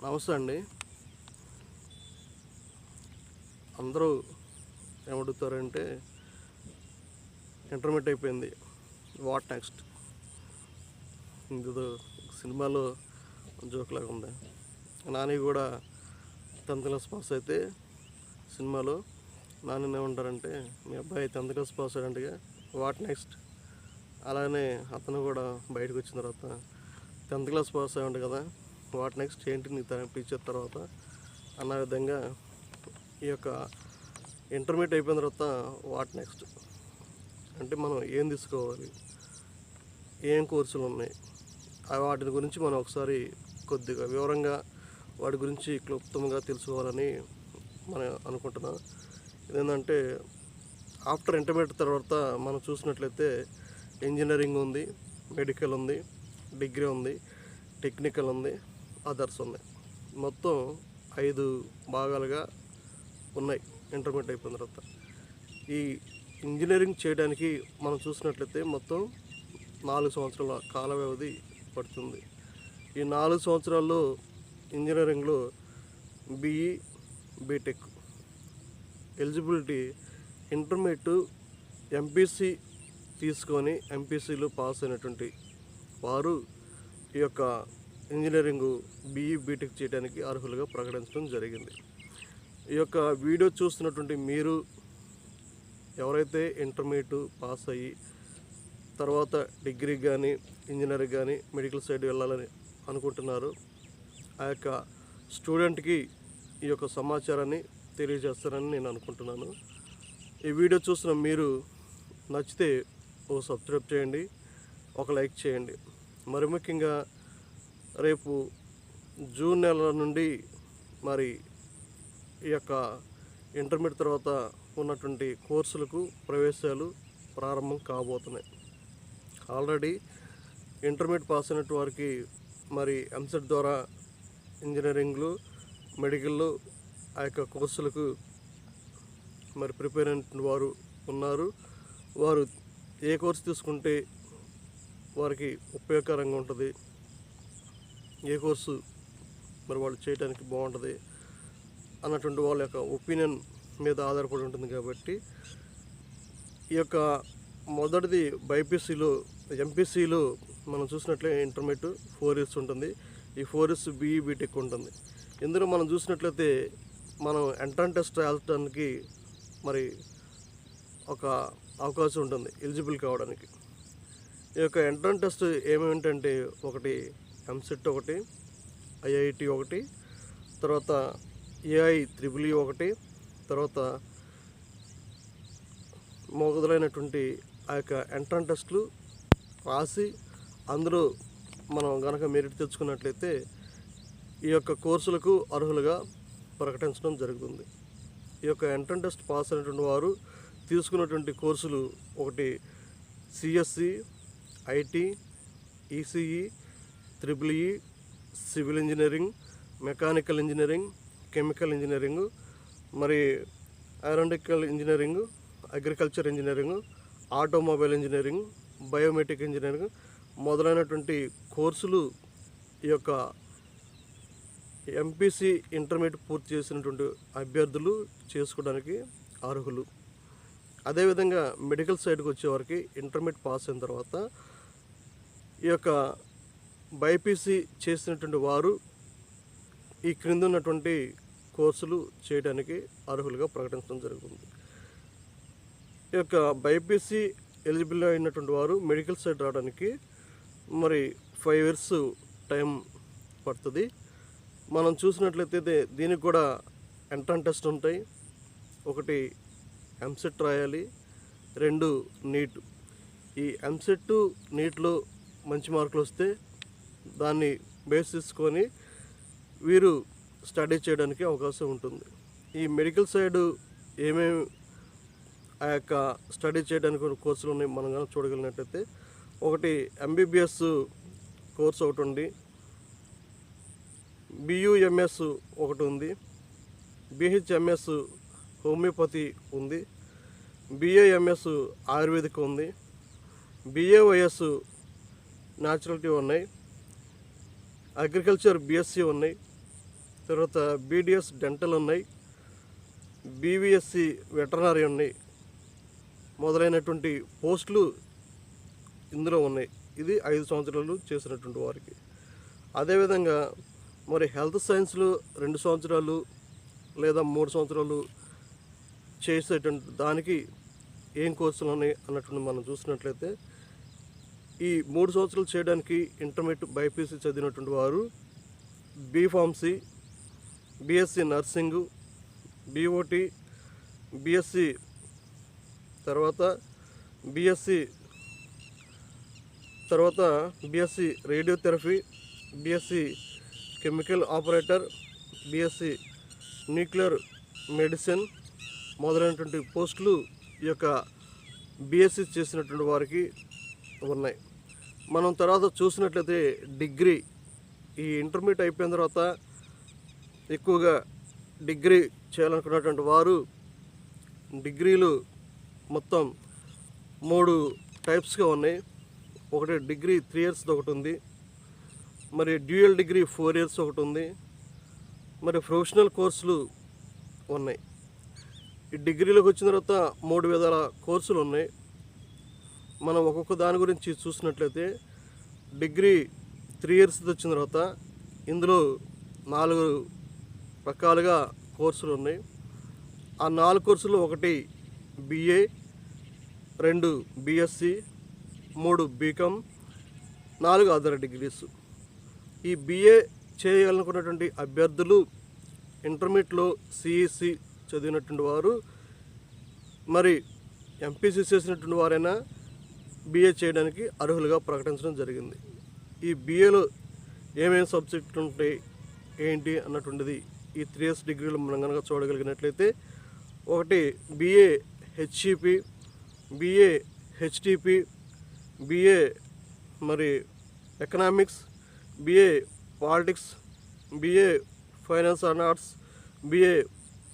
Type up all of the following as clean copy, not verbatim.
నమస్తే అండి. అందరూ ఏమడుగుతారంటే ఇంటర్మీడియట్ అయిపోయింది, వాట్ నెక్స్ట్? ఇందులో సినిమాలో జోక్ లాగా ఉంది. నాని కూడా 10th క్లాస్ పాస్ అయితే సినిమాలో నాని ఏమంటారంటే, మీ అబ్బాయి 10th క్లాస్ పాస్ అయ్యాడంటగా, వాట్ నెక్స్ట్? అలానే అతను కూడా బయటకు వచ్చిన తర్వాత 10th క్లాస్ పాస్ అయ్యాడు కదా, వాట్ నెక్స్ట్ ఏంటి నీ టీచర్ తర్వాత అన్న విధంగా ఈ యొక్క ఇంటర్మీడియట్ అయిపోయిన తర్వాత వాట్ నెక్స్ట్ అంటే మనం ఏం తీసుకోవాలి, ఏం కోర్సులు ఉన్నాయి, వాటి గురించి మనం ఒకసారి కొద్దిగా వివరంగా వాటి గురించి క్లుప్తంగా తెలుసుకోవాలని మనం అనుకుంటున్నాం. ఇదేంటంటే ఆఫ్టర్ ఇంటర్మీడియట్ తర్వాత మనం చూసినట్లయితే ఇంజనీరింగ్ ఉంది, మెడికల్ ఉంది, డిగ్రీ ఉంది, టెక్నికల్ ఉంది, అదర్స్ ఉన్నాయి. మొత్తం 5 భాగాలుగా ఉన్నాయి ఇంటర్మీడియట్ అయిపోయిన తర్వాత. ఈ ఇంజనీరింగ్ చేయడానికి మనం చూసినట్లయితే మొత్తం 4 సంవత్సరాల కాల వ్యవధి పడుతుంది. ఈ 4 సంవత్సరాల్లో ఇంజనీరింగ్లో BE, BTech eligibility intermediate MPC తీసుకొని ఎంపీసీలో పాస్ అయినటువంటి వారు ఈ యొక్క ఇంజనీరింగ్ బీఈ, బీటెక్ చేయడానికి అర్హులుగా ప్రకటించడం జరిగింది. ఈ యొక్క వీడియో చూస్తున్నటువంటి మీరు ఎవరైతే ఇంటర్మీడియట్ పాస్ అయ్యి తర్వాత డిగ్రీ కానీ ఇంజనీరింగ్ కానీ మెడికల్ సైడ్ వెళ్ళాలని అనుకుంటున్నారో ఆ యొక్క స్టూడెంట్కి ఈ యొక్క సమాచారాన్ని తెలియజేస్తారని నేను అనుకుంటున్నాను. ఈ వీడియో చూస్తున్న మీరు నచ్చితే ఓ సబ్స్క్రైబ్ చేయండి, ఒక లైక్ చేయండి. మరి ముఖ్యంగా రేపు జూన్ నెల నుండి మరి ఈ యొక్క ఇంటర్మీడియట్ తర్వాత ఉన్నటువంటి కోర్సులకు ప్రవేశాలు ప్రారంభం కాబోతున్నాయి. ఆల్రెడీ ఇంటర్మీడియట్ పాస్ అయినటువంటి వారికి మరి ఎంసెట్ ద్వారా ఇంజనీరింగ్లు, మెడికల్లో ఆ యొక్క కోర్సులకు మరి ప్రిపేర్ అయిన వారు ఉన్నారు. వారు ఏ కోర్సు తీసుకుంటే వారికి ఉపయోగకరంగా ఉంటుంది, ఏ కోర్సు మరి వాళ్ళు చేయడానికి బాగుంటుంది అన్నటువంటి వాళ్ళ యొక్క ఒపీనియన్ మీద ఆధారపడి ఉంటుంది. కాబట్టి ఈ యొక్క మొదటిది బైపీసీలో, ఎంపీసీలో మనం చూసినట్లే ఇంటర్మీడియట్ 4 years ఉంటుంది. ఈ 4 years బీఈ, బీటెక్ ఉంటుంది. ఇందులో మనం చూసినట్లయితే మనం ఎంట్రన్స్ టెస్ట్ రాయడానికి మరి ఒక అవకాశం ఉంటుంది ఎలిజిబుల్ కావడానికి. ఈ యొక్క ఎంట్రన్స్ టెస్ట్ ఏమేంటంటే ఒకటి ఎంసెట్, ఒకటి ఐఐటి, ఒకటి తర్వాత ఏఐఈఈఈ ఒకటి, తర్వాత మొదలైనటువంటి ఆ యొక్క ఎంట్రన్స్ టెస్టులు రాసి అందులో మనం కనుక మెరిట్ తెచ్చుకున్నట్లయితే ఈ యొక్క కోర్సులకు అర్హులుగా ప్రకటించడం జరుగుతుంది. ఈ యొక్క ఎంట్రన్స్ టెస్ట్ పాస్ అయినటువంటి వారు తీసుకున్నటువంటి కోర్సులు ఒకటి CSC, IT, ECE, EEE, civil engineering, mechanical engineering, chemical engineering, మరి aeronautical engineering, agriculture engineering, automobile engineering, biometric engineering మొదలైనటువంటి కోర్సులు ఈ యొక్క ఎంపీసీ ఇంటర్మీడియట్ పూర్తి చేసినటువంటి అభ్యర్థులు చేసుకోవడానికి అర్హులు. అదేవిధంగా మెడికల్ సైడ్కి వచ్చేవారికి ఇంటర్మీడియట్ పాస్ అయిన తర్వాత ఈ యొక్క బైపీసీ చేసినటువంటి వారు ఈ క్రింద ఉన్నటువంటి కోర్సులు చేయడానికి అర్హులుగా ప్రకటించడం జరుగుతుంది. ఈ యొక్క బైపీసీ ఎలిజిబుల్ అయినటువంటి వారు మెడికల్ సైడ్ రావడానికి మరి 5 years టైం పడుతుంది. మనం చూసినట్లయితే దీనికి కూడా ఎంట్రన్స్ టెస్ట్ ఉంటాయి. ఒకటి ఎంసెట్ రాయాలి, 2 నీట్. ఈ ఎంసెట్, నీట్లో మంచి మార్కులు వస్తే దాన్ని బేస్ చేసుకొని వీరు స్టడీ చేయడానికి అవకాశం ఉంటుంది. ఈ మెడికల్ సైడ్ ఏమేమి ఆ యొక్క స్టడీ చేయడానికి కోర్సులు ఉన్నాయి మనం కనుక చూడగలిగినట్లయితే ఒకటి ఎంబీబీఎస్ కోర్స్ ఒకటి ఉంది, బియుఎంఎస్ ఒకటి ఉంది, బిహెచ్ఎంఎస్ హోమియోపతి ఉంది, బిఏఎంఎస్ ఆయుర్వేదిక్ ఉంది, బిఏవైఎస్ న్యాచురలిటీ ఉన్నాయి, అగ్రికల్చర్ బీఎస్సీ ఉన్నాయి, తర్వాత BDS డెంటల్ ఉన్నాయి, BVSC వెటర్నరీ ఉన్నాయి, మొదలైనటువంటి పోస్టులు ఇందులో ఉన్నాయి. ఇది 5 సంవత్సరాలు చేసినటువంటి వారికి. అదేవిధంగా మరి హెల్త్ సైన్స్లో 2 సంవత్సరాలు లేదా 3 సంవత్సరాలు చేసేటువంటి దానికి ఏం కోర్సులు ఉన్నాయి అన్నటువంటి మనం చూసినట్లయితే, ఈ 3 సంవత్సరాలు చేయడానికి ఇంటర్మీడియట్ బైపీసీ చదివినటువంటి వారు B Pharmacy, BSc nursing, BOT, BSc తర్వాత BSc radiotherapy, BSc chemical operator, BSc nuclear medicine మొదలైనటువంటి పోస్టులు ఈ యొక్క BSc చేసినటువంటి వారికి ఉన్నాయి. మనం తర్వాత చూసినట్లయితే డిగ్రీ, ఈ ఇంటర్మీడియట్ అయిపోయిన తర్వాత ఎక్కువగా డిగ్రీ చేయాలనుకున్నటువంటి వారు డిగ్రీలు మొత్తం 3 టైప్స్గా ఉన్నాయి. ఒకటి డిగ్రీ 3 years ఒకటి ఉంది, మరి డ్యూయల్ డిగ్రీ 4 years ఒకటి ఉంది, మరి ప్రొఫెషనల్ కోర్సులు ఉన్నాయి. ఈ డిగ్రీలోకి వచ్చిన తర్వాత 3 విధాల కోర్సులు ఉన్నాయి. మనం ఒక్కొక్క దాని గురించి చూసినట్లయితే డిగ్రీ 3 years వచ్చిన తర్వాత ఇందులో 4 రకాలుగా కోర్సులు ఉన్నాయి. ఆ 4 కోర్సులు ఒకటి BA, 2 BSc, 3 BCom, 4 other degrees. ఈ BA చేయాలనుకున్నటువంటి అభ్యర్థులు ఇంటర్మీడియట్లో CEC చదివినటువంటి వారు, మరి MPC చేసినటువంటి వారైనా BA చేయడానికి అర్హులుగా ప్రకటించడం జరిగింది. ఈ BAలో ఏమేమి సబ్జెక్టులు ఉంటాయి ఏంటి అన్నటువంటిది ఈ 3 years డిగ్రీలో మనం కనుక చూడగలిగినట్లయితే, ఒకటి BA HCP, BA HTP, BA మరి economics, BA politics, BA finance and arts, BA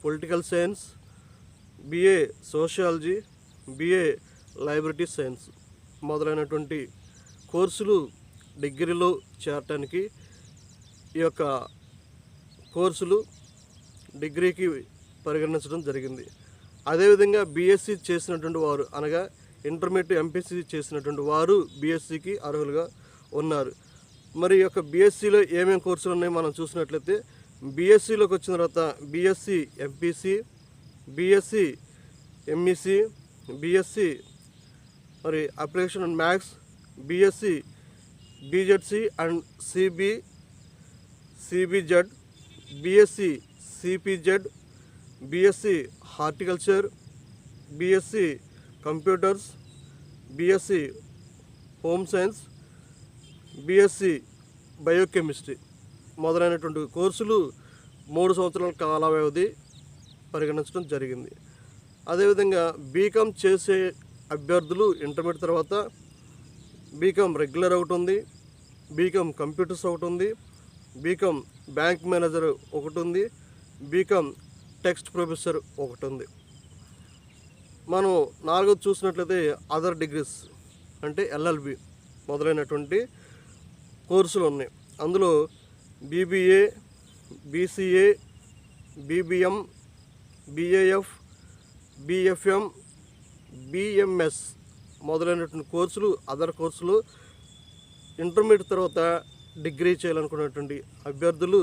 political science, BA sociology, BA library science మొదలైనటువంటి కోర్సులు డిగ్రీలో చేరటానికి ఈ యొక్క కోర్సులు డిగ్రీకి పరిగణించడం జరిగింది. అదేవిధంగా BSc చేసినటువంటి వారు, అనగా ఇంటర్మీడియట్ MPC చేసినటువంటి వారు BScకి అర్హులుగా ఉన్నారు. మరి ఈ యొక్క BScలో ఏమేమి కోర్సులు ఉన్నాయో మనం చూసినట్లయితే, BScలోకి వచ్చిన తర్వాత BSc MPC, BSc MEC, BSc మరి application and maths, BSc BZC and CBZ, BSc CPZ, BSc horticulture, BSc computers, BSc home science, BSc biochemistry మొదలైనటువంటి కోర్సులు 3 సంవత్సరాల కాల వ్యవధి పరిగణించడం జరిగింది. అదేవిధంగా BCom చేసే అభ్యర్థులు ఇంటర్మీడియట్ తర్వాత BCom రెగ్యులర్ ఒకటి ఉంది, BCom కంప్యూటర్స్ ఒకటి ఉంది, BCom బ్యాంక్ మేనేజర్ ఒకటి ఉంది, BCom టెక్స్ట్ ప్రొఫెసర్ ఒకటి ఉంది. మనం 4వది చూసినట్లయితే అదర్ డిగ్రీస్ అంటే LLB మొదలైనటువంటి కోర్సులు ఉన్నాయి. అందులో BBA, BCA, BBM, BAF, BFM, BMS మొదలైనటువంటి కోర్సులు అదర్ కోర్సులు ఇంటర్మీడియట్ తర్వాత డిగ్రీ చేయాలనుకున్నటువంటి అభ్యర్థులు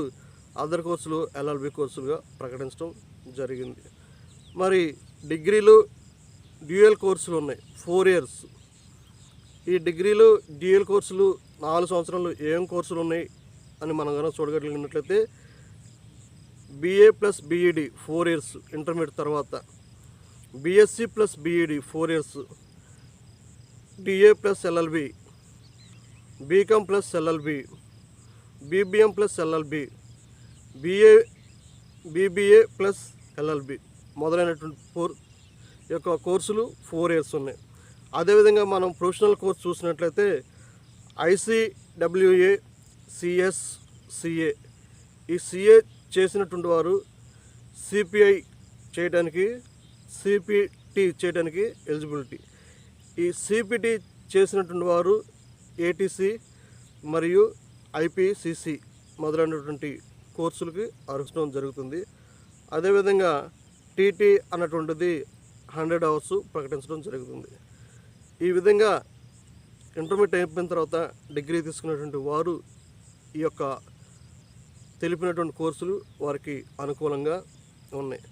అదర్ కోర్సులు LLB కోర్సులుగా ప్రకటించడం జరిగింది. మరి డిగ్రీలో డ్యూయల్ కోర్సులు ఉన్నాయి 4 years. ఈ డిగ్రీలో డ్యూయల్ కోర్సులు 4 సంవత్సరాలు ఏం కోర్సులు ఉన్నాయి అని మనం కనుక చూడగలిగినట్లయితే, BA + BEd 4 years ఇంటర్మీడియట్ తర్వాత, BSc + BEd 4 years, DA + LLB, BCom + LLB, BBM + LLB, BBA + LLB మొదలైనటువంటి యొక్క కోర్సులు 4 years ఉన్నాయి. అదేవిధంగా మనం ప్రొఫెషనల్ కోర్స్ చూసినట్లయితే ICWA, CS, CA. ఈ CA చేసినటువంటి వారు CPI చేయడానికి, CPT చేయడానికి ఎలిజిబిలిటీ. ఈ CPT చేసినటువంటి వారు ATC మరియు IPCC మొదలైనటువంటి కోర్సులకి అర్హుంచడం జరుగుతుంది. అదేవిధంగా టీటీ అన్నటువంటిది 100 అవర్స్ ప్రకటించడం జరుగుతుంది. ఈ విధంగా ఇంటర్మీడియట్ అయిపోయిన తర్వాత డిగ్రీ తీసుకున్నటువంటి వారు ఈ యొక్క తెలిపినటువంటి కోర్సులు వారికి అనుకూలంగా ఉన్నాయి.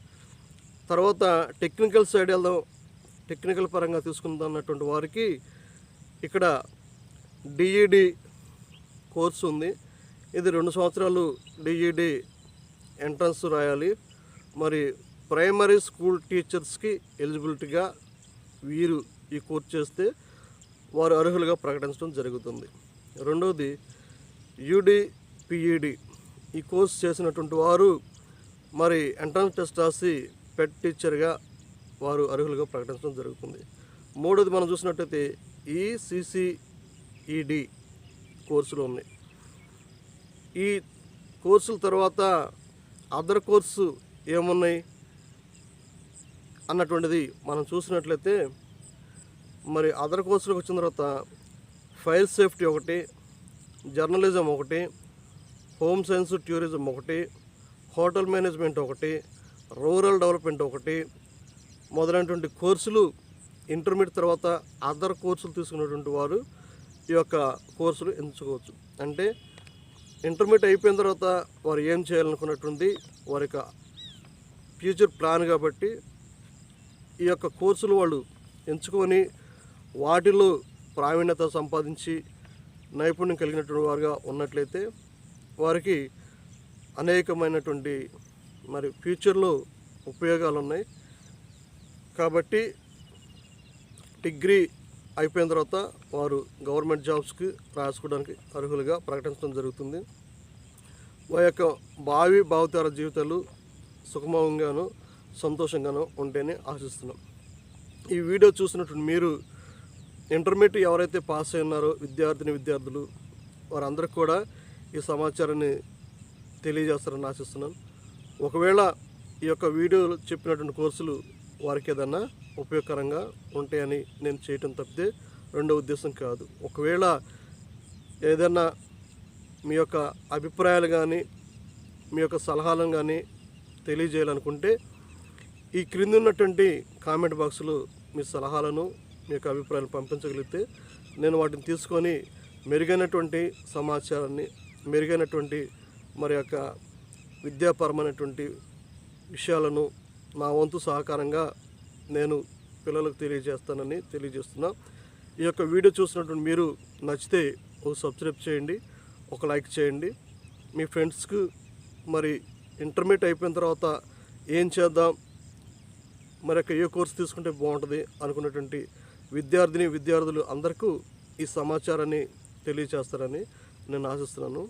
తర్వాత టెక్నికల్ సైడ్ వెళ్దాం. టెక్నికల్ పరంగా తీసుకుందామన్నటువంటి వారికి ఇక్కడ డిఈడి కోర్సు ఉంది. ఇది 2 సంవత్సరాలు డిఈడి ఎంట్రన్స్ రాయాలి. మరి ప్రైమరీ స్కూల్ టీచర్స్కి ఎలిజిబిలిటీగా వీరు ఈ కోర్సు చేస్తే వారు అర్హులుగా ప్రకటించడం జరుగుతుంది. రెండవది యూడిపిఈడి. ఈ కోర్సు చేసినటువంటి వారు మరి ఎంట్రన్స్ టెస్ట్ రాసి పెట్ టీచర్గా వారు అర్హులుగా ప్రకటించడం జరుగుతుంది. మూడోది మనం చూసినట్టయితే ఈసీసీఈడి కోర్సులు ఉన్నాయి. ఈ కోర్సుల తర్వాత అదర్ కోర్సు ఏమున్నాయి అన్నటువంటిది మనం చూసినట్లయితే మరి అదర్ కోర్సులకు వచ్చిన తర్వాత ఫైర్ సేఫ్టీ ఒకటి, జర్నలిజం ఒకటి, హోమ్ సైన్స్ టూరిజం ఒకటి, హోటల్ మేనేజ్మెంట్ ఒకటి, రూరల్ డెవలప్మెంట్ ఒకటి మొదలైనటువంటి కోర్సులు ఇంటర్మీడియట్ తర్వాత అదర్ కోర్సులు తీసుకున్నటువంటి వారు ఈ యొక్క కోర్సులు ఎంచుకోవచ్చు. అంటే ఇంటర్మీడియట్ అయిపోయిన తర్వాత వారు ఏం చేయాలనుకున్నటువంటి వారి యొక్క ఫ్యూచర్ ప్లాన్ కాబట్టి ఈ యొక్క కోర్సులు వాళ్ళు ఎంచుకొని వాటిలో ప్రావీణ్యత సంపాదించి నైపుణ్యం కలిగినటువంటి వారుగా ఉన్నట్లయితే వారికి అనేకమైనటువంటి మరి ఫ్యూచర్లో ఉపయోగాలు ఉన్నాయి. కాబట్టి డిగ్రీ అయిపోయిన తర్వాత వారు గవర్నమెంట్ జాబ్స్కి రాసుకోవడానికి అర్హులుగా ప్రకటించడం జరుగుతుంది. వారి యొక్క భావితర జీవితాలు సుఖమంగాను సంతోషంగాను ఉంటేనే ఆశిస్తున్నాం. ఈ వీడియో చూసినటువంటి మీరు ఇంటర్మీడియట్ ఎవరైతే పాస్ అయి ఉన్నారో విద్యార్థులు వారందరికీ కూడా ఈ సమాచారాన్ని తెలియజేస్తారని ఆశిస్తున్నాను. ఒకవేళ ఈ యొక్క వీడియోలో చెప్పినటువంటి కోర్సులు వారికి ఏదన్నా ఉపయోగకరంగా ఉంటాయని నేను చేయటం తప్పితే రెండో ఉద్దేశం కాదు. ఒకవేళ ఏదైనా మీ యొక్క అభిప్రాయాలు కానీ మీ యొక్క సలహాలను కానీ తెలియజేయాలనుకుంటే ఈ క్రింద ఉన్నటువంటి కామెంట్ బాక్స్లో మీ సలహాలను మీ యొక్క అభిప్రాయాలను పంపించగలిగితే నేను వాటిని తీసుకొని మెరుగైనటువంటి సమాచారాన్ని మెరుగైనటువంటి మరి యొక్క విద్యాపరమైనటువంటి విషయాలను నా వంతు సహకారంగా నేను పిల్లలకు తెలియజేస్తానని తెలియజేస్తున్నా. ఈ యొక్క వీడియో చూసినటువంటి మీరు నచ్చితే ఒక సబ్స్క్రైబ్ చేయండి, ఒక లైక్ చేయండి. మీ ఫ్రెండ్స్కు మరి ఇంటర్మీడియట్ అయిపోయిన తర్వాత ఏం చేద్దాం, మరి ఏ కోర్సు తీసుకుంటే బాగుంటుంది అనుకున్నటువంటి విద్యార్థులు అందరికీ ఈ సమాచారాన్ని తెలియజేస్తారని నేను ఆశిస్తున్నాను.